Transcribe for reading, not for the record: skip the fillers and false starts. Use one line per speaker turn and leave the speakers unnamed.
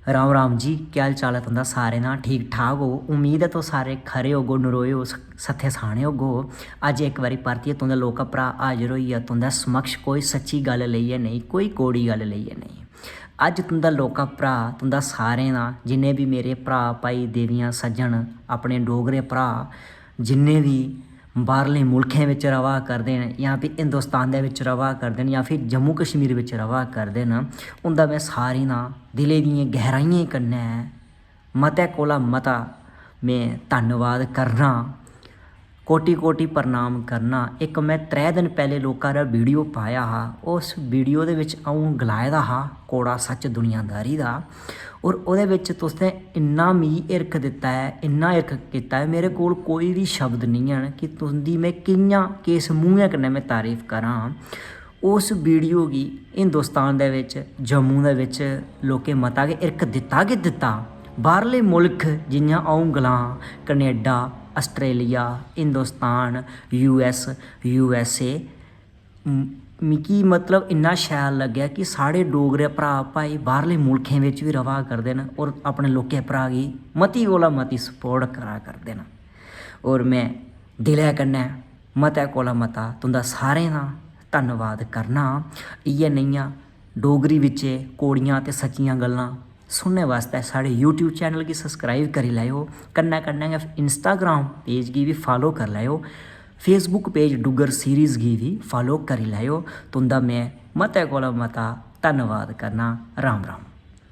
राम राम जी, क्या हाल चाल है तुंदा सारे ना? ठीक ठाक हो? उम्मीद है तो सारे खरे होगो, नरोए हो, सत्थे साने होगो। अज एक बारी परतियै तुंदे लोका भरा हाजिर होइया तुंदे समक्ष कोई सच्ची गल लेइयै नहीं, कोई कौड़ी गल लेइयै नहीं। अज तुंदा लोका भरा तुंदा सारें दा जिन्ने भी मेरे भरा भाई देवियां सज्जन अपने डोगरे भरा जिन्ने भी बाहरले मुल्खें विच रवा करदे न जां फिर हिंदुस्तान दे विच रवा करदे न जां फिर जम्मू कश्मीर विच रवा करदे न, उंदा मैं सारें दा दिले दियें गहराइयें कन्नै मते कोला मता मैं धन्नवाद करना, कोटि कोटि प्रणाम करना। एक मैं 3 दिन पहले लोकां दा वीडियो पाया हा, उस वीडियो दे विच अ'ऊं गलाए दा हा कौड़ा सच दुनियादारी दा, और ओहदे विच तुसें इन्ना मिगी हिरख दित्ता है, इन्ना हिरख कीता है, मेरे कोल कोई भी शब्द नहीं हैन कि तुंदी मैं कि'यां किस मूहें कन्नै मैं तारीफ करां। उस वीडियो गी हिंदुस्तान दे विच जम्मू दे विच लोकें मता गै हिरख दित्ता गै दित्ता। बाहरले मुल्ख जि'यां अ'ऊं गलां कनेडा, आस्ट्रेलिया, हिंदुस्तान, USA मिगी मतलब इन्ना शैल लग्गेआ कि साढ़े डोगरे भरा भाई बाहरले मुल्खें विच भी रवा करदे न और अपने लोकें भरा गी मती कोला मती सपोर्ट करा करदे न। और मैं दिलै कन्नै मते कोला मता तुंदा सारें दा धन्नवाद करना। इ'यै नेहियां डोगरी बिच्चे कौड़ियां ते सच्चियां गल्लां सुनने वास्ते साढ़े यूट्यूब चैनल गी सब्सक्राइब करी लैओ, कन्नै कन्नै गै इंस्टाग्राम पेज गी भी फॉलो करी लैओ, फेसबुक पेज डुग्गर सीरीज़ गी भी फॉलो करी लैओ। तुंदा मैं मते कोला मता धन्नवाद करना। राम राम।